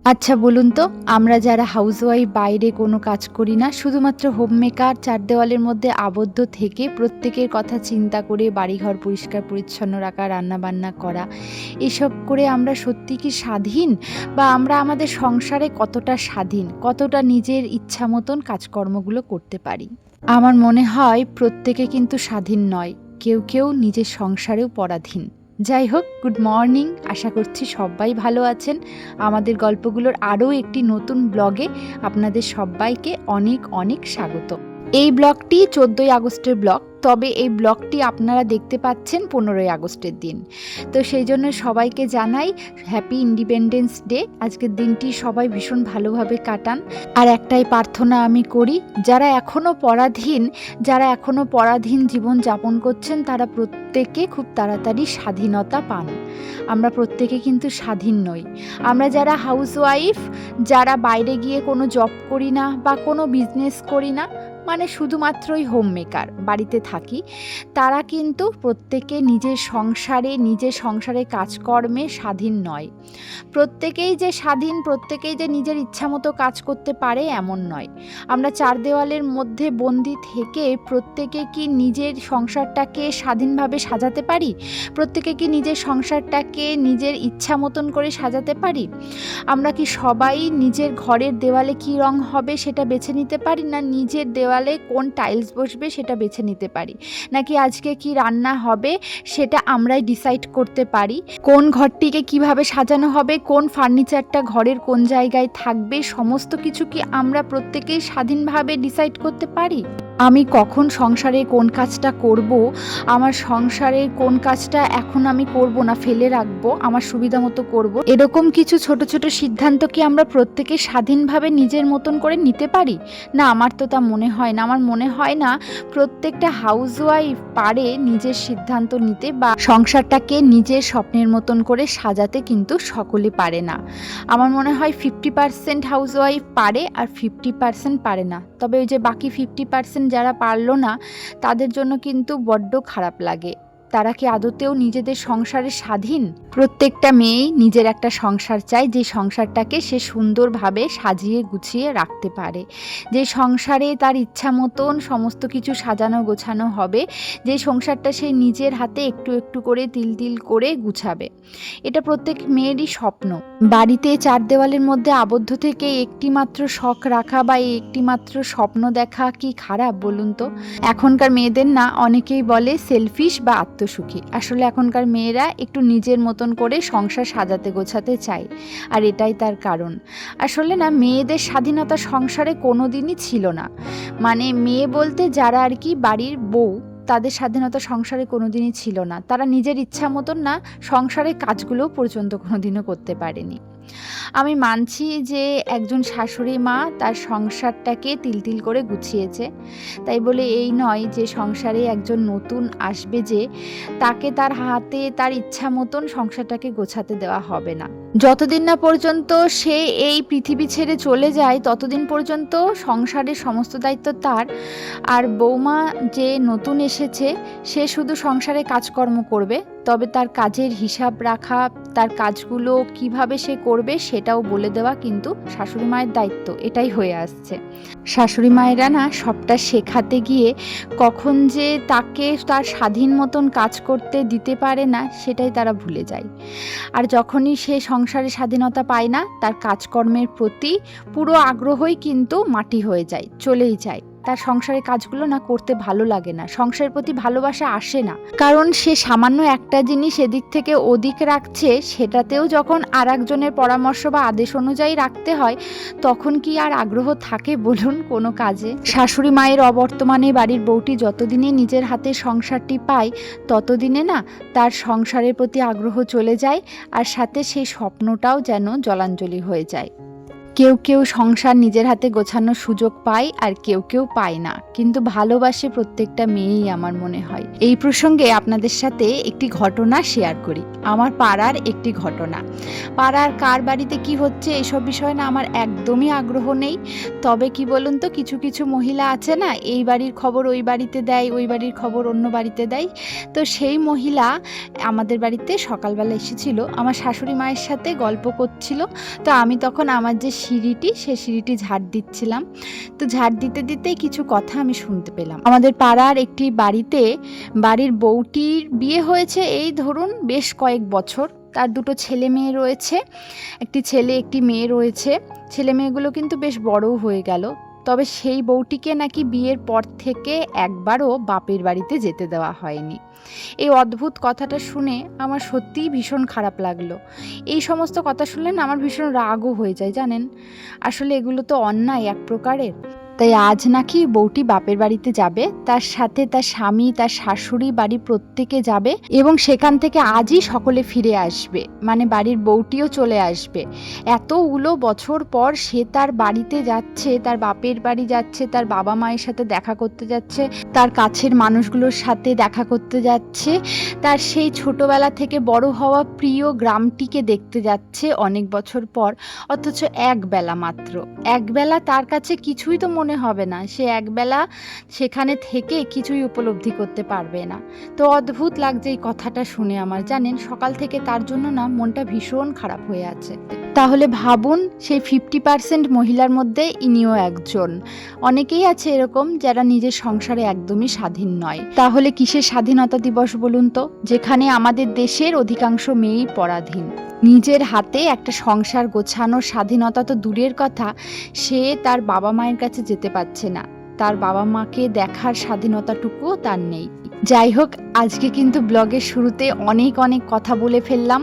আচ্ছা বলুন তো, আমরা যারা হাউসওয়াইফ বাইরে কোনো কাজ করি না, শুধুমাত্র হোমমেকার, চার দেওয়ালের মধ্যে আবদ্ধ থেকে প্রত্যেকের কথা চিন্তা করে বাড়িঘর পরিষ্কার পরিচ্ছন্ন রাখা, রান্নাবান্না করা, এসব করে আমরা সত্যি কি স্বাধীন? বা আমরা আমাদের সংসারে কতটা স্বাধীন, কতটা নিজের ইচ্ছা মতন কাজকর্মগুলো করতে পারি? আমার মনে হয় প্রত্যেকে কিন্তু স্বাধীন নয়, কেউ কেউ নিজের সংসারেও পরাধীন। যাই হোক, গুড মর্নিং, আশা করছি সবাই ভালো আছেন। আমাদের গল্পগুলোর আরও একটি নতুন ব্লগে আপনাদের সবাইকে অনেক অনেক স্বাগত। এই ব্লগটি 14ই আগস্টের ব্লগ, তবে এই ব্লগটি আপনারা দেখতে পাচ্ছেন 15ই আগস্টের দিন। তো সেই জন্য সবাইকে জানাই হ্যাপি ইন্ডিপেন্ডেন্স ডে। আজকের দিনটি সবাই ভীষণ ভালোভাবে কাটান। আর একটাই প্রার্থনা আমি করি, যারা এখনও পরাধীন জীবন যাপন করছেন, তারা প্রত্যেকে খুব তাড়াতাড়ি স্বাধীনতা পান। আমরা প্রত্যেকে কিন্তু স্বাধীন নই। আমরা যারা হাউসওয়াইফ, যারা বাইরে গিয়ে কোনো জব করি না বা কোনো বিজনেস করি না, মানে শুধুমাত্রই হোমমেকার, বাড়িতে থাকি, তারা কিন্তু প্রত্যেকে নিজের সংসারে কাজকর্মে স্বাধীন নয়। প্রত্যেকেই যে স্বাধীন, প্রত্যেকেই যে নিজের ইচ্ছামতো কাজ করতে পারে এমন নয়। আমরা চার দেওয়ালের মধ্যে বন্দি থেকে প্রত্যেকে কি নিজের সংসারটাকে স্বাধীনভাবে সাজাতে পারি? প্রত্যেকে কি নিজের সংসারটাকে নিজের ইচ্ছা মতন করে সাজাতে পারি? আমরা কি সবাই নিজের ঘরের দেওয়ালে কী রং হবে সেটা বেছে নিতে পারি? না নিজের দেওয়ালে কোন টাইলস বসবে সেটা বেছে নিতে পারি? নাকি আজকে কি রান্না হবে সেটা আমরাই ডিসাইড করতে পারি? কোন ঘরটিকে কিভাবে সাজানো হবে, কোন ফার্নিচারটা ঘরের কোন জায়গায় থাকবে, সমস্ত কিছু কি আমরা প্রত্যেকেই স্বাধীনভাবে ডিসাইড করতে পারি? আমি কখন সংসারে কোন কাজটা করব, আমার সংসারের কোন কাজটা এখন আমি করব না, ফেলে রাখবো, আমার সুবিধা মতো করব, এরকম কিছু ছোট ছোট সিদ্ধান্ত কি আমরা প্রত্যেকে স্বাধীনভাবে নিজের মতন করে নিতে পারি? না, আমার তো তা মনে হয় না। আমার মনে হয় না প্রত্যেকটা হাউসওয়াইফ পারে নিজের সিদ্ধান্ত নিতে বা সংসারটাকে নিজের স্বপ্নের মতন করে সাজাতে, কিন্তু সকলে পারে না। আমার মনে হয় 50% হাউসওয়াইফ পারে আর 50% পারে না। তবে ওই যে বাকি 50% যারা পারলো না, তাদের জন্য কিন্তু বড্ড খারাপ লাগে। তারা কি আদতেও নিজেদের সংসারে স্বাধীন? প্রত্যেকটা মেয়েই নিজের একটা সংসার চায়, যে সংসারটাকে সে সুন্দরভাবে সাজিয়ে গুছিয়ে রাখতে পারে, যে সংসারে তার ইচ্ছা মতন সমস্ত কিছু সাজানো গোছানো হবে, যে সংসারটা সে নিজের হাতে একটু একটু করে তিল তিল করে গুছাবে। এটা প্রত্যেক মেয়েরই স্বপ্ন। বাড়িতে চার দেওয়ালের মধ্যে আবদ্ধ থেকে একটিমাত্র শখ রাখা বা একটিমাত্র স্বপ্ন দেখা কি খারাপ বলুন তো? এখনকার মেয়েদের না অনেকেই বলে সেলফিশ বা আত্মসুখী। আসলে এখনকার মেয়েরা একটু নিজের মতন করে সংসার সাজাতে গোছাতে চায়, আর এটাই তার কারণ। আসলে না, মেয়েদের স্বাধীনতা সংসারে কোনো দিনই ছিল না। মানে মেয়ে বলতে যারা আর কি বাড়ির বউ, তাদের স্বাধীনতা সংসারে কোনোদিনই ছিল না। তারা নিজের ইচ্ছা মতন না সংসারের কাজগুলোও পর্যন্ত কোনোদিনও করতে পারেনি। আমি মানছি যে একজন শাশুড়ি মা তার সংসারটাকে তিল তিল করে গুছিয়েছে, তাই বলে এই নয় যে সংসারে একজন নতুন আসবে যে তাকে তার হাতে তার ইচ্ছা মতন সংসারটাকে গোছাতে দেওয়া হবে না। যতদিন না পর্যন্ত সে এই পৃথিবী ছেড়ে চলে যায়, ততদিন পর্যন্ত সংসারের সমস্ত দায়িত্ব তার। আর বৌমা যে নতুন এসেছে, সে শুধু সংসারে কাজকর্ম করবে, তবে তার কাজের হিসাব রাখা, তার কাজগুলো কিভাবে সে করবে সেটাও বলে দেওয়া কিন্তু শাশুড়ি মায়ের দায়িত্ব। এটাই হয়ে আসছে। শাশুড়ি মায়েরা না সবটা শেখাতে গিয়ে কখন যে তাকে তার স্বাধীন মতন কাজ করতে দিতে পারে না, সেটাই তারা ভুলে যায়। আর যখনই সে সংসারে স্বাধীনতা পায় না, তার কাজকর্মের প্রতি পুরো আগ্রহই কিন্তু মাটি হয়ে যায়, চলেই যায়। তার সংসারের কাজগুলো না করতে ভালো লাগে না, সংসারের প্রতি ভালোবাসা আসে না। কারণ সে সামান্য একটা জিনিস এদিক থেকে ওদিক রাখছে, সেটাতেও যখন আর একজনের পরামর্শ বা আদেশ অনুযায়ী রাখতে হয়, তখন কি আর আগ্রহ থাকে বলুন কোনো কাজে? শাশুড়ি মায়ের অবর্তমানে বাড়ির বউটি যতদিনে নিজের হাতে সংসারটি পায়, ততদিনে না তার সংসারের প্রতি আগ্রহ চলে যায়, আর সাথে সেই স্বপ্নটাও যেন জলাঞ্জলি হয়ে যায়। কেউ কেউ সংসার নিজের হাতে গোছানোর সুযোগ পায় আর কেউ কেউ পায় না, কিন্তু ভালোবাসে প্রত্যেকটা মেয়েই আমার মনে হয়। এই প্রসঙ্গে আপনাদের সাথে একটি ঘটনা শেয়ার করি, আমার পাড়ার একটি ঘটনা। পাড়ার কার বাড়িতে কি হচ্ছে এসব বিষয়ে না আমার একদমই আগ্রহ নেই, তবে কি বলুন তো, কিছু কিছু মহিলা আছে না, এই বাড়ির খবর ওই বাড়িতে দেয়, ওই বাড়ির খবর অন্য বাড়িতে দেয়। তো সেই মহিলা আমাদের বাড়িতে সকালবেলা এসেছিল, আমার শাশুড়ি মায়ের সাথে গল্প করছিল। তো আমি তখন আমার যে সিঁড়িটি, সে সিঁড়িটি ঝাড় দিচ্ছিলাম। তো ঝাড় দিতে দিতে কিছু কথা আমি শুনতে পেলাম। আমাদের পাড়ার একটি বাড়িতে বাড়ির বউটির বিয়ে হয়েছে এই ধরুন বেশ কয়েক বছর। তার দুটো ছেলে মেয়ে রয়েছে, একটি ছেলে একটি মেয়ে রয়েছে। ছেলে মেয়েগুলো কিন্তু বেশ বড়ও হয়ে গেল। তবে সেই বউটিকে নাকি বিয়ের পর থেকে একবারও বাপের বাড়িতে যেতে দেওয়া হয়নি। এই অদ্ভুত কথাটা শুনে আমার সত্যিই ভীষণ খারাপ লাগলো। এই সমস্ত কথা শুনলে না আমার ভীষণ রাগও হয়ে যায় জানেন। আসলে এগুলো তো অন্যায় এক প্রকারের। তাই আজ নাকি বউটি বাপের বাড়িতে যাবে, তার সাথে তার স্বামী, তার শাশুড়ি, বাড়ি প্রত্যেকে যাবে এবং সেখান থেকে আজই সকলে ফিরে আসবে, মানে বাড়ির বউটিও চলে আসবে। এতগুলো বছর পর সে তার বাড়িতে যাচ্ছে, তার বাপের বাড়ি যাচ্ছে, তার বাবা মায়ের সাথে দেখা করতে যাচ্ছে, তার কাছের মানুষগুলোর সাথে দেখা করতে যাচ্ছে, তার সেই ছোটবেলা থেকে বড় হওয়া প্রিয় গ্রামটিকে দেখতে যাচ্ছে অনেক বছর পর। অথচ একবেলা মাত্র, একবেলা তার কাছে কিছুই তো মনে হবে না, সে একবেলা সেখানে থেকে কিছুই উপলব্ধি করতে পারবে না। তো অদ্ভুত লাগছে এই কথাটা শুনে আমার, জানেন সকাল থেকে তার জন্য না মনটা ভীষণ খারাপ হয়ে আছে। তাহলে ভাবুন, সেই 50% মহিলার মধ্যে ইনিও একজন। অনেকেই আছে এরকম যারা নিজের সংসারে একদমই স্বাধীন নয়। তাহলে কিসের স্বাধীনতা দিবস বলুন তো, যেখানে আমাদের দেশের অধিকাংশ মেয়েই পরাধীন। নিজের হাতে একটা সংসার গোছানোর স্বাধীনতা তো দূরের কথা, সে তার বাবা মায়ের কাছে যেতে পারছে না, তার বাবা মাকে দেখার স্বাধীনতাটুকুও তার নেই। যাই হোক, আজকে কিন্তু ব্লগের শুরুতে অনেক অনেক কথা বলে ফেললাম।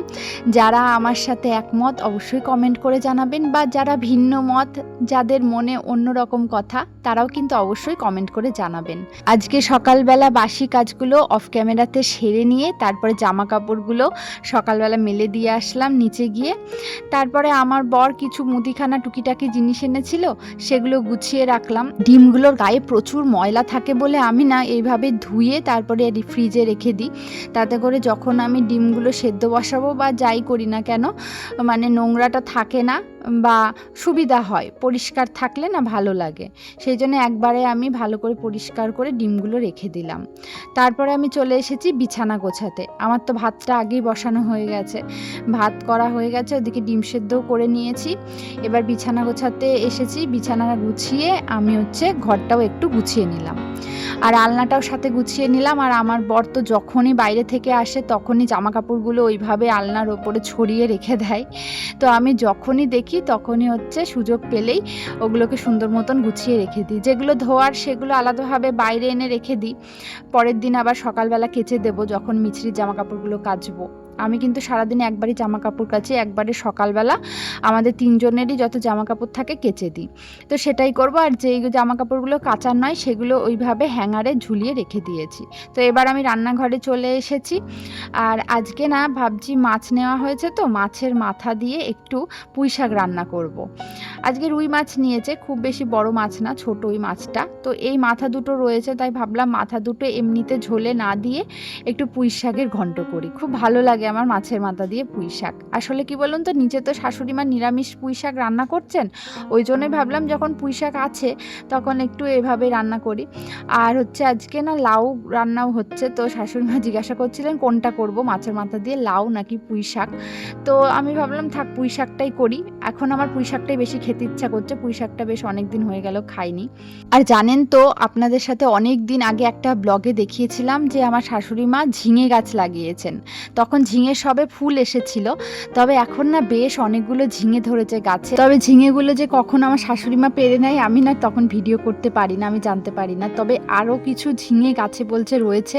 যারা আমার সাথে একমত অবশ্যই কমেন্ট করে জানাবেন, বা যারা ভিন্ন মত, যাদের মনে অন্যরকম কথা, তারাও কিন্তু অবশ্যই কমেন্ট করে জানাবেন। আজকে সকালবেলা বাসি কাজগুলো অফ ক্যামেরাতে সেরে নিয়ে তারপরে জামা কাপড়গুলো সকালবেলা মেলে দিয়ে আসলাম নিচে গিয়ে। তারপরে আমার বর কিছু মুদিখানা টুকিটাকি জিনিস এনেছিল, সেগুলো গুছিয়ে রাখলাম। ডিমগুলোর গায়ে প্রচুর ময়লা থাকে বলে আমি না এইভাবে ধুয়ে তারপরে ফ্রিজে রেখে দিই, তাতে করে যখন আমি ডিমগুলো সেদ্ধ বসাবো বা যাই করি না কেন, মানে নোংরাটা থাকে না বা সুবিধা হয়, পরিষ্কার থাকলে না ভালো লাগে। সেই জন্য একবারে আমি ভালো করে পরিষ্কার করে ডিমগুলো রেখে দিলাম। তারপরে আমি চলে এসেছি বিছানা গোছাতে। আমার তো ভাতটা আগেই বসানো হয়ে গেছে, ভাত করা হয়ে গেছে, ওদিকে ডিম সেদ্ধও করে নিয়েছি। এবার বিছানা গোছাতে এসেছি, বিছানা গুছিয়ে আমি ঘরটাও একটু গুছিয়ে নিলাম, আর আলনাটাও সাথে গুছিয়ে নিলাম। আর আমার বর তো যখনই বাইরে থেকে আসে তখনই জামা কাপড়গুলো ওইভাবে আলনার ওপরে ছড়িয়ে রেখে দেয়। তো আমি যখনই দেখি তখনই সুযোগ পেলেই ওগুলোকে সুন্দর মতন গুছিয়ে রেখে দিই। যেগুলো ধোয়ার সেগুলো আলাদাভাবে বাইরে এনে রেখে দিই, পরের দিন আবার সকালবেলা কেচে দেবো যখন মিছরির জামা কাপড়গুলো কাচবো। আমি কিন্তু সারাদিনে একবারই জামা কাপড় কাচি, একবারে সকালবেলা আমাদের তিনজনেরই যত জামা কাপড় থাকে কেচে দিই। তো সেটাই করব। আর যেই জামা কাপড়গুলো কাচার নয় সেগুলো ওইভাবে হ্যাঙ্গারে ঝুলিয়ে রেখে দিয়েছি। তো এবার আমি রান্নাঘরে চলে এসেছি। আর আজকে না ভাবছি, মাছ নেওয়া হয়েছে তো মাছের মাথা দিয়ে একটু পুঁই শাক রান্না করব। আজকে রুই মাছ নিয়েছে, খুব বেশি বড় মাছ না, ছোট ওই মাছটা। তো এই মাথা দুটো রয়েছে, তাই ভাবলাম মাথা দুটো এমনিতে ঝোলে না দিয়ে একটু পুঁই শাকের ঘন্ট করি। খুব ভালো লাগে আমার মাছের মাথা দিয়ে পুঁই শাক। আসলে কি বলুন তো, নিচে তো শাশুড়ি মা নিরামিষ পুঁই শাক রান্না করছেন, ওই জন্যই ভাবলাম যখন পুঁই শাক আছে তখন একটু এভাবে রান্না করি। আর আজকে না লাউ রান্নাও হচ্ছে। তো শাশুড়ি মা জিজ্ঞাসা করছিলেন কোনটা করব, মাছের মাথা দিয়ে লাউ নাকি পুঁই শাক। তো আমি ভাবলাম থাক পুঁই শাকটাই করি। এখন আমার পুঁই শাকটাই বেশি খেতে ইচ্ছা করছে, পুঁই শাকটা বেশ অনেক দিন হয়ে গেল খাইনি। আর জানেন তো, আপনাদের সাথে অনেক দিন আগে একটা ব্লগে দেখিয়েছিলাম যে আমার শাশুড়ি মা ঝিঙে গাছ লাগিয়েছেন। তখন ঝিঙে সবে ফুল এসেছিল, তবে এখন না বেশ অনেকগুলো ঝিঙে ধরেছে গাছে। তবে ঝিঙেগুলো যে কখন আমার শাশুড়ি মা পেরে নেয় আমি না তখন ভিডিও করতে পারি না, আমি জানতে পারি না। তবে আরও কিছু ঝিঙে গাছে বলছে রয়েছে,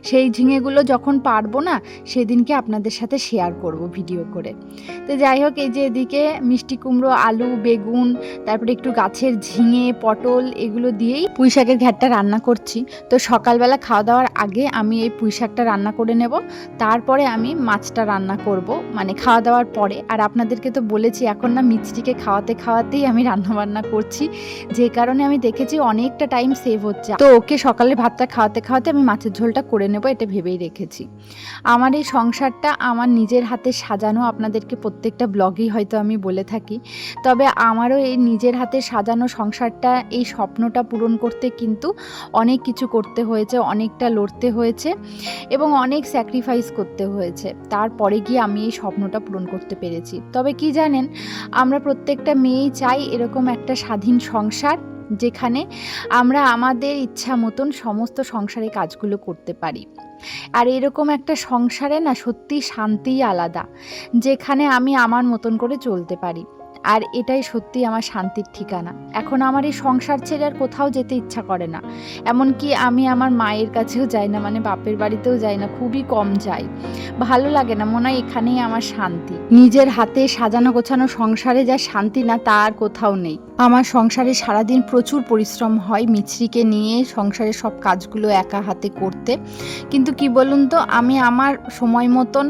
সেই ঝিঙেগুলো যখন পারবো না সেদিনকে আপনাদের সাথে শেয়ার করব ভিডিও করে। তো যাই হোক, এই যে এদিকে মিষ্টি কুমড়ো, আলু, বেগুন, তারপরে একটু গাছের ঝিঙে, পটল, এগুলো দিয়েই পুঁই শাকের ঘ্যাটটা রান্না করছি। তো সকালবেলা খাওয়া দাওয়ার আগে আমি এই পুঁই শাকটা রান্না করে নেব, তারপরে আমি আমি মাছটা রান্না করব, মানে খাওয়া দাওয়ার পরে। আর আপনাদেরকে তো বলেছি এখন না মিষ্টিকে খাওয়াতে খাওয়াতেই আমি রান্নাবান্না করছি, যে কারণে আমি দেখেছি অনেকটা টাইম সেভ হচ্ছে। তো ওকে সকালের ভাতটা খাওয়াতে খাওয়াতে আমি মাছের ঝোলটা করে নেব, এটা ভেবেই রেখেছি। আমার এই সংসারটা আমার নিজের হাতে সাজানো, আপনাদেরকে প্রত্যেকটা ব্লগেই হয়তো আমি বলে থাকি। তবে আমারও এই নিজের হাতে সাজানো সংসারটা, এই স্বপ্নটা পূরণ করতে কিন্তু অনেক কিছু করতে হয়েছে, অনেকটা লড়তে হয়েছে এবং অনেক স্যাক্রিফাইস করতে হয়েছে। তারপরে গিয়ে আমি এই স্বপ্নটা পূরণ করতে পেরেছি। তবে কি জানেন, আমরা প্রত্যেকটা মেয়েই চাই এরকম একটা স্বাধীন সংসার, যেখানে আমরা আমাদের ইচ্ছা মতন সমস্ত সংসারে কাজগুলো করতে পারি। আর এরকম একটা সংসারে না সত্যি শান্তিই আলাদা, যেখানে আমি আমার মতন করে চলতে পারি। আর এটাই সত্যি আমার শান্তির ঠিকানা। এখন আমার এই সংসার ছেড়ে আর কোথাও যেতে ইচ্ছা করে না। এমনকি আমি আমার মায়ের কাছেও যাই না, মানে বাপের বাড়িতেও যাই না, খুবই কম যাই। ভালো লাগে না, মনে হয় এখানেই আমার শান্তি। নিজের হাতে সাজানো গোছানো সংসারে যা শান্তি না, তা আর কোথাও নেই। আমার সংসারে সারাদিন প্রচুর পরিশ্রম হয় মিছরিকে নিয়ে সংসারের সব কাজগুলো একা হাতে করতে। কিন্তু কি বলুন তো, আমি আমার সময় মতন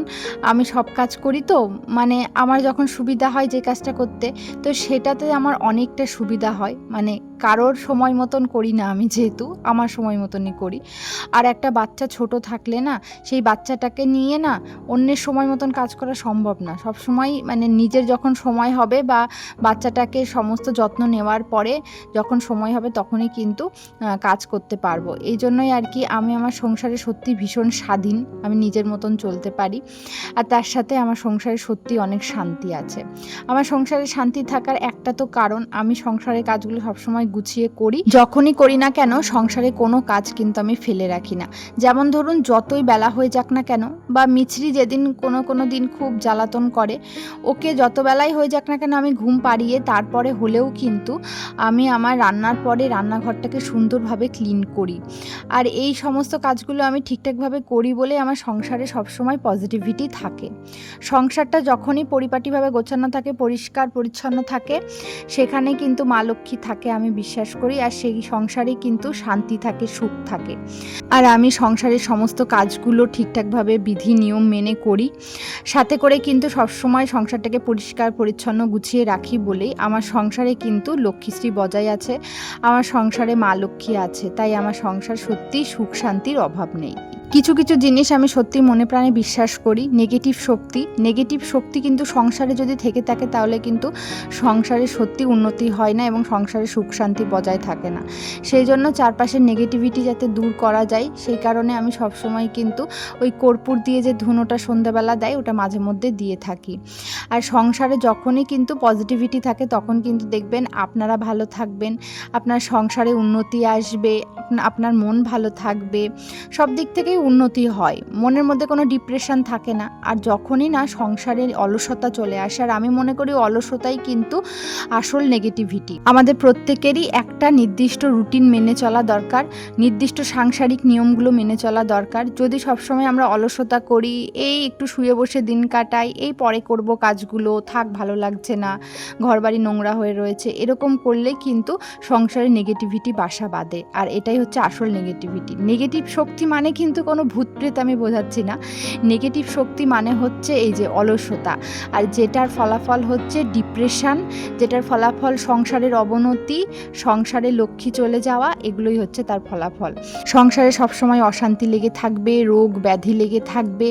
আমি সব কাজ করি, তো মানে আমার যখন সুবিধা হয় যে কাজটা করতে, তো সেটাতে আমার অনেকটা সুবিধা হয়। মানে কারোর সময় মতন করি না আমি, যেহেতু আমার সময় মতনই করি। আর একটা বাচ্চা ছোট থাকলে না, সেই বাচ্চাটাকে নিয়ে না অন্যের সময় মতন কাজ করা সম্ভব না। সব সময় মানে নিজের যখন সময় হবে বা বাচ্চাটাকে সমস্ত যত্ন নেওয়ার পরে যখন সময় হবে তখনই কিন্তু কাজ করতে পারবো। এই জন্যই আর কি আমি আমার সংসারে সত্যি ভীষণ স্বাধীন, আমি নিজের মতন চলতে পারি। আর তার সাথে আমার সংসারে সত্যি অনেক শান্তি আছে। আমার সংসারে শান্তি থাকার একটা তো কারণ, আমি সংসারের কাজগুলো সবসময় গুছিয়ে করি। যখনই করি না কেন সংসারে কোনো কাজ কিন্তু আমি ফেলে রাখি না। যেমন ধরুন, যতই বেলা হয়ে যাক না কেন, বা মিছরি যেদিন কোনো দিন খুব জ্বালাতন করে, ওকে যত বেলাই হয়ে যাক না কেন আমি ঘুম পাড়িয়ে তারপরে হলেও কিন্তু আমি আমার রান্নার পরে রান্নাঘরটাকে সুন্দরভাবে ক্লিন করি। আর এই সমস্ত কাজগুলো আমি ঠিকঠাকভাবে করি বলে আমার সংসারে সবসময় পজিটিভিটি থাকে। সংসারটা যখনই পরিপাটিভাবে গোছানো থাকে, পরিষ্কার পরিচ্ছন্ন থাকে, সেখানে কিন্তু মা লক্ষ্মী থাকে আমি বিশ্বাস করি। আর সেই সংসারে কিন্তু শান্তি থাকে, সুখ থাকে। আর আমি সংসারের সমস্ত কাজগুলো ঠিকঠাকভাবে বিধি নিয়ম মেনে করি। সাথে করে কিন্তু সবসময় সংসারটাকে পরিষ্কার পরিচ্ছন্ন গুছিয়ে রাখি বলেই আমার সংসারে কিন্তু লক্ষ্মীশ্রী বজায় আছে, আমার সংসারে মা লক্ষ্মী আছে। তাই আমার সংসার সত্যিই সুখ শান্তির অভাব নেই। কিছু কিছু জিনিস আমি সত্যি মনে প্রাণে বিশ্বাস করি। নেগেটিভ শক্তি কিন্তু সংসারে যদি থেকে থাকে, তাহলে কিন্তু সংসারে সত্যি উন্নতি হয় না এবং সংসারে সুখ শান্তি বজায় থাকে না। সেই জন্য চারপাশের নেগেটিভিটি যাতে দূর করা যায়, সেই কারণে আমি সবসময় কিন্তু ওই কর্পূর দিয়ে যে ধুনোটা সন্ধ্যাবেলা দেয়, ওটা মাঝে মধ্যে দিয়ে থাকি। আর সংসারে যখনই কিন্তু পজিটিভিটি থাকে, তখন কিন্তু দেখবেন আপনারা ভালো থাকবেন, আপনার সংসারে উন্নতি আসবে, আপনার মন ভালো থাকবে, সব দিক থেকেই উন্নতি হয়, মনের মধ্যে কোনো ডিপ্রেশন থাকে না। আর যখনই না সংসারের অলসতা চলে আসে, আর আমি মনে করি অলসতাই কিন্তু আসল নেগেটিভিটি। আমাদের প্রত্যেকেরই একটা নির্দিষ্ট রুটিন মেনে চলা দরকার, নির্দিষ্ট সাংসারিক নিয়মগুলো মেনে চলা দরকার। যদি সবসময় আমরা অলসতা করি, এই একটু শুয়ে বসে দিন কাটাই, এই পরে করব কাজগুলো, থাক ভালো লাগছে না, ঘরবাড়ি নোংরা হয়ে রয়েছে, এরকম করলে কিন্তু সংসারে নেগেটিভিটি বাসা বাঁধে। আর এটাই হচ্ছে আসল নেগেটিভিটি। নেগেটিভ শক্তি মানে কিন্তু কোনো ভূতপ্রেত আমি বোঝাচ্ছি না। নেগেটিভ শক্তি মানে হচ্ছে এই যে অলসতা, আর যেটার ফলাফল হচ্ছে ডিপ্রেশন, যেটার ফলাফল সংসারের অবনতি, সংসারে লক্ষ্মী চলে যাওয়া, এগুলোই হচ্ছে তার ফলাফল। সংসারে সবসময় অশান্তি লেগে থাকবে, রোগ ব্যাধি লেগে থাকবে।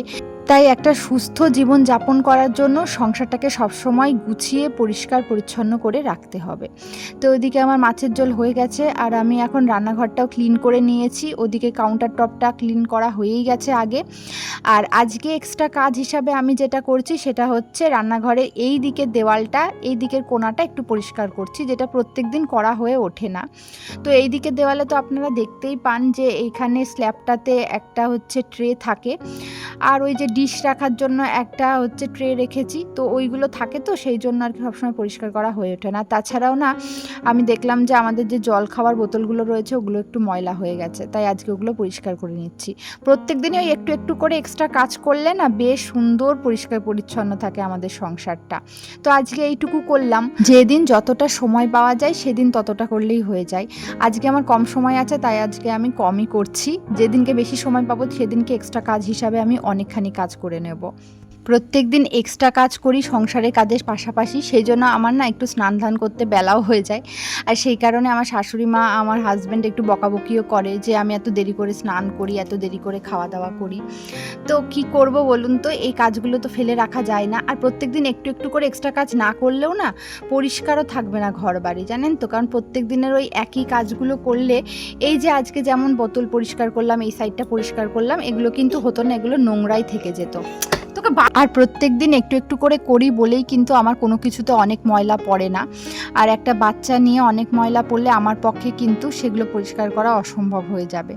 তাই একটা সুস্থ জীবন যাপন করার জন্য সংসারটাকে সবসময় গুছিয়ে পরিষ্কার পরিচ্ছন্ন করে রাখতে হবে। তো ওদিকে আমার মাছের ঝোল হয়ে গেছে, আর আমি এখন রান্নাঘরটাও ক্লিন করে নিয়েছি। ওদিকে কাউন্টার টপটা ক্লিন করা হয়েই গেছে আগে। আর আজকে এক্সট্রা কাজ হিসাবে আমি যেটা করছি সেটা হচ্ছে রান্নাঘরের এই দিকের দেওয়ালটা, এই দিকের কোণাটা একটু পরিষ্কার করছি, যেটা প্রত্যেক দিন করা হয়ে ওঠে না। তো এই দিকের দেওয়ালে তো আপনারা দেখতেই পান যে এইখানে স্ল্যাবটাতে একটা হচ্ছে ট্রে থাকে, আর ওই যে ডিশ রাখার জন্য একটা হচ্ছে ট্রে রেখেছি। তো ওইগুলো থাকে, তো সেই জন্য আর কি সবসময় পরিষ্কার করা হয়ে ওঠে না। তাছাড়াও না, আমি দেখলাম যে আমাদের যে জল খাওয়ার বোতলগুলো রয়েছে, ওগুলো একটু ময়লা হয়ে গেছে, তাই আজকে ওগুলো পরিষ্কার করে নিচ্ছি। প্রত্যেক দিনই ওই একটু একটু করে এক্সট্রা কাজ করলে না বেশ সুন্দর পরিষ্কার পরিচ্ছন্ন থাকে আমাদের সংসারটা। তো আজকে এইটুকু করলাম। যেদিন যতটা সময় পাওয়া যায় সেদিন ততটা করলেই হয়ে যায়। আজকে আমার কম সময় আছে, তাই আজকে আমি কমই করছি। যেদিনকে বেশি সময় পাবো সেদিনকে এক্সট্রা কাজ হিসাবে আমি অনেকখানি কাজ কাজ করে নেব। প্রত্যেক দিন এক্সট্রা কাজ করি সংসারের কাজের পাশাপাশি, সেই জন্য আমার না একটু স্নান ধান করতে বেলাও হয়ে যায়। আর সেই কারণে আমার শাশুড়ি মা, আমার হাজব্যান্ড একটু বকাবকিও করে যে আমি এত দেরি করে স্নান করি, এত দেরি করে খাওয়া দাওয়া করি। তো কি করব বলুন তো, এই কাজগুলো তো ফেলে রাখা যায় না। আর প্রত্যেক দিন একটু একটু করে এক্সট্রা কাজ না করলেও না পরিষ্কারও থাকবে না ঘর বাড়ি, জানেন তো। কারণ প্রত্যেক দিনের ওই একই কাজগুলো করলে, এই যে আজকে যেমন বোতল পরিষ্কার করলাম, এই সাইডটা পরিষ্কার করলাম, এগুলো কিন্তু হতো না, এগুলো নোংরাই থেকে যেত। আর প্রত্যেক দিন একটু একটু করে করি বলেই কিন্তু আমার কোনো কিছুতে অনেক ময়লা পড়ে না। আর একটা বাচ্চা নিয়ে অনেক ময়লা পড়লে আমার পক্ষে কিন্তু সেগুলো পরিষ্কার করা অসম্ভব হয়ে যাবে।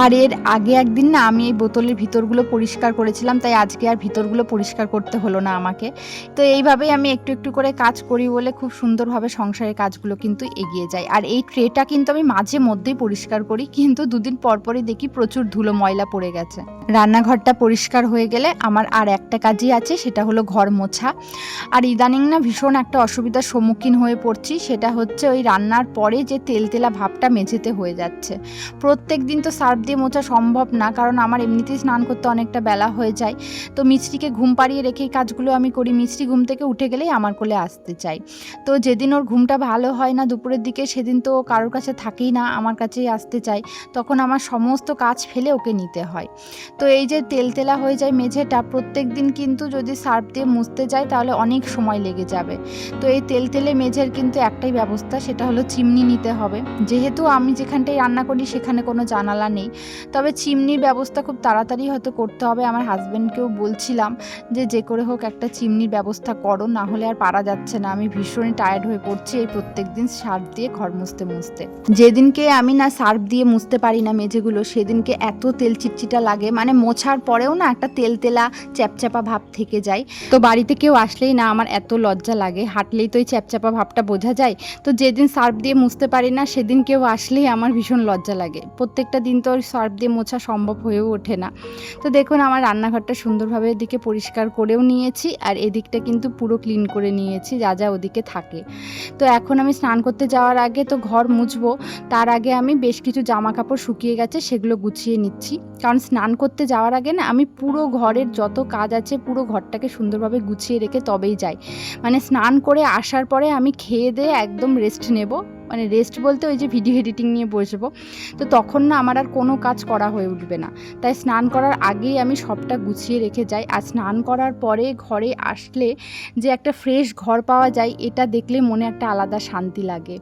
আর এর আগে একদিন না আমি এই বোতলের ভিতরগুলো পরিষ্কার করেছিলাম, তাই আজকে আর ভিতরগুলো পরিষ্কার করতে হলো না আমাকে। তো এইভাবেই আমি একটু একটু করে কাজ করি বলে খুব সুন্দরভাবে সংসারের কাজগুলো কিন্তু এগিয়ে যায়। আর এই ট্রেটা কিন্তু আমি মাঝে মধ্যেই পরিষ্কার করি, কিন্তু দুদিন পরপরই দেখি প্রচুর ধুলো ময়লা পড়ে গেছে। রান্নাঘরটা পরিষ্কার হয়ে গেলে আমার আর একটা কাজই আছে, সেটা হলো ঘর মোছা। আর ইদানিং না ভীষণ একটা অসুবিধার সম্মুখীন হয়ে পড়ছি, সেটা হচ্ছে ওই রান্নার পরে যে তেলতেলা ভাবটা মেঝেতে হয়ে যাচ্ছে। প্রত্যেক দিন তো সার্ফ দিয়ে মোছা সম্ভব না, কারণ আমার এমনিতেই স্নান করতে অনেকটা বেলা হয়ে যায়। তো মিষ্টিকে ঘুম পাড়িয়ে রেখেই কাজগুলো আমি করি। মিষ্টি ঘুম থেকে উঠে গেলেই আমার কোলে আসতে চাই। তো যেদিন ওর ঘুমটা ভালো হয় না দুপুরের দিকে, সেদিন তো কারোর কাছে থাকেই না, আমার কাছেই আসতে চাই। তখন আমার সমস্ত কাজ ফেলে ওকে নিতে হয়। তো এই যে তেলতেলা হয়ে যায় মেঝেটা, প্রত্যেক দিন কিন্তু যদি সার্ফ দিয়ে মুছতে যাই তাহলে অনেক সময় লেগে যাবে। তো এই তেলতেলে মেঝের কিন্তু একটাই ব্যবস্থা, সেটা হলো চিমনি নিতে হবে। যেহেতু আমি যেখানটায় রান্না করি সেখানে কোনো জানালা নেই, তবে চিমনির ব্যবস্থা খুব তাড়াতাড়ি হয়তো করতে হবে। আমার হাজব্যান্ডকেও বলছিলাম যে করে হোক একটা চিমনির ব্যবস্থা করো, না হলে আর পারা যাচ্ছে না। আমি ভীষণই টায়ার্ড হয়ে পড়ছি এই প্রত্যেক দিন সার্ফ দিয়ে ঘর মুছতে মুছতে। যেদিনকে আমি না সার্ফ দিয়ে মুছতে পারি না মেঝেগুলো, সেদিনকে এত তেল চিটচিটা লাগে, মানে মোছার পরেও না একটা তেলতেলা চ্যাপচ্যাপা ভাব থেকে যায়। তো বাড়িতে কেউ আসলেই না আমার এত লজ্জা লাগে, হাঁটলেই তো এই চ্যাপচ্যাপা ভাবটা বোঝা যায়। তো যেদিন সার্ফ দিয়ে মুছতে পারি না সেদিন কেউ আসলেই আমার ভীষণ লজ্জা লাগে। প্রত্যেকটা দিন তো সার্ফ দিয়ে মোছা সম্ভব হয়েও ওঠে না। তো দেখুন আমার রান্নাঘরটা সুন্দরভাবে এদিকে পরিষ্কার করেও নিয়েছি, আর এদিকটা কিন্তু পুরো ক্লিন করে নিয়েছি যা যা ওদিকে থাকে। তো এখন আমি স্নান করতে যাওয়ার আগে তো ঘর মুছবো, তার আগে আমি বেশ কিছু জামা কাপড় শুকিয়ে গেছে সেগুলো গুছিয়ে নিচ্ছি। কারণ স্নান করতে যাওয়ার আগে না আমি পুরো ঘরের যত কাজ আছে পুরো ঘরটাকে সুন্দরভাবে গুছিয়ে রেখে তবেই যাই। মানে স্নান করে আসার পরে আমি খেয়ে দিয়ে একদম রেস্ট নেব, মানে রেস্ট বলতে ওই যে ভিডিও এডিটিং নিয়ে বসবো। তো তখন না আমার আর কোনো কাজ করা হয়ে উঠবে না, তাই স্নান করার আগেই আমি সবটা গুছিয়ে রেখে যাই। আর স্নান করার পরে ঘরে আসলে যে একটা ফ্রেশ ঘর পাওয়া যায়, এটা দেখলে মনে একটা আলাদা শান্তি লাগে।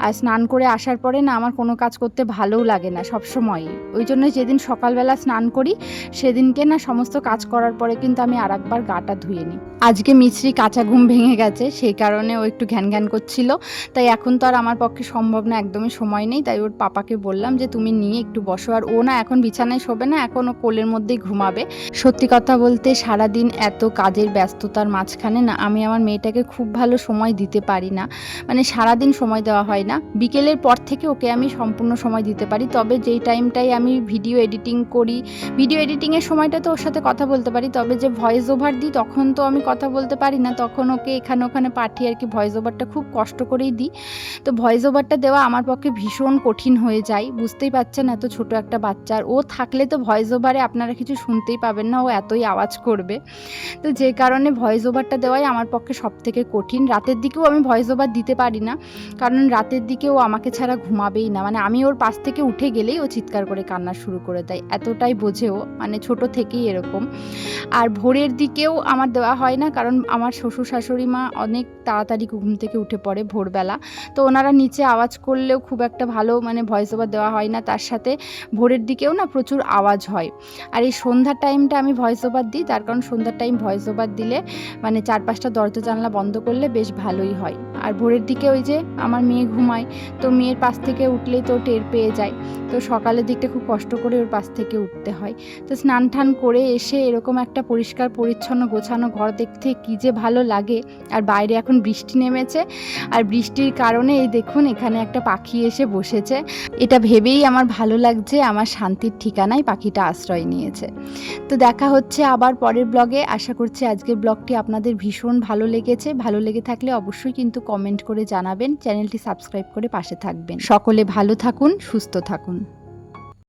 আর স্নান করে আসার পরে না আমার কোনো কাজ করতে ভালোও লাগে না সবসময়। ওই জন্য যেদিন সকালবেলা স্নান করি সেদিনকে না সমস্ত কাজ করার পরে কিন্তু আমি আর একবার গাটা ধুয়ে নিই। আজকে মিছরি কাঁচা ঘুম ভেঙে গেছে, সেই কারণে ও একটু ঘ্যান ঘ্যান করছিল। তাই এখন তো আর আমার পক্ষে সম্ভব না, একদমই সময় নেই। তাই ওর পাপাকে বললাম যে তুমি নিয়ে একটু বসো। আর ও না এখন বিছানায় শোবে না, এখন ও কোলের মধ্যেই ঘুমাবে। সত্যি কথা বলতে সারাদিন এত কাজের ব্যস্ততার মাঝখানে না আমি আমার মেয়েটাকে খুব ভালো সময় দিতে পারি না, মানে সারাদিন সময় দেওয়া হয় না। বিকেলের পর থেকে ওকে আমি সম্পূর্ণ সময় দিতে পারি, তবে যেই টাইমটাই আমি ভিডিও এডিটিং করি, ভিডিও এডিটিংয়ের সময়টা তো ওর সাথে কথা বলতে পারি, তবে যে ভয়েস ওভার দিই তখন তো আমি কথা বলতে পারি না। তখন ওকে এখানে ওখানে পাঠিয়ে আর কি ভয়েস ওভারটা খুব কষ্ট করেই দিই। তো ভয়েস ওভারটা দেওয়া আমার পক্ষে ভীষণ কঠিন হয়ে যায়, বুঝতেই পারছেন এত ছোট একটা বাচ্চার। ও থাকলে তো ভয়েস ওভারে আপনারা কিছু শুনতেই পাবেন না, ও এতই আওয়াজ করবে। তো যে কারণে ভয়েস ওভারটা দেওয়াই আমার পক্ষে সব থেকে কঠিন। রাতের দিকেও আমি ভয়েস ওভার দিতে পারি না, কারণ রাতের দিকে ও আমাকে ছাড়া ঘুমাবেই না। মানে আমি ওর পাশ থেকে উঠে গেলেই ও চিৎকার করে কান্না শুরু করে দেয়, এতটাই বোঝে ও, মানে ছোট থেকেই এরকম। আর ভোরের দিকেও আমার দেওয়া হয় না, কারণ আমার শ্বশুর শাশুড়ি মা অনেক তাড়াতাড়ি ঘুম থেকে উঠে পড়ে ভোরবেলা। তো ওনারা নিচে আওয়াজ করলেও খুব একটা ভালো মানে ভয়েস ওভার দেওয়া হয় না। তার সাথে ভোরের দিকেও না প্রচুর আওয়াজ হয়। আর এই সন্ধ্যার টাইমটা আমি ভয়েস ওভার দিই, তার কারণ সন্ধ্যার টাইম ভয়েস ওভার দিলে মানে 4-5টা দরজা জানলা বন্ধ করলে বেশ ভালোই হয়। আর ভোরের দিকে ওই যে আমার মেয়ে ঘুমায়, তো মেয়ের পাশ থেকে উঠলেই তো টের পেয়ে যায়। তো সকালের দিকটা খুব কষ্ট করে ওর পাশ থেকে উঠতে হয়। তো স্নান টান করে এসে এরকম একটা পরিষ্কার পরিচ্ছন্ন গোছানো ঘর দেখতে কী যে ভালো লাগে। আর বাইরে এখন বৃষ্টি নেমেছে, আর বৃষ্টির কারণে এই দেখুন এখানে একটা পাখি এসে বসেছে। এটা ভেবেই আমার ভালো লাগছে, আমার শান্তির ঠিকানায় পাখিটা আশ্রয় নিয়েছে। তো দেখা হচ্ছে আবার পরের ব্লগে। আশা করছি আজকের ব্লগটি আপনাদের ভীষণ ভালো লেগেছে। ভালো লেগে থাকলে অবশ্যই কিন্তু কমেন্ট করে জানাবেন, চ্যানেলটি সাবস্ক্রাইব করে পাশে থাকবেন। সকলে ভালো থাকুন, সুস্থ থাকুন।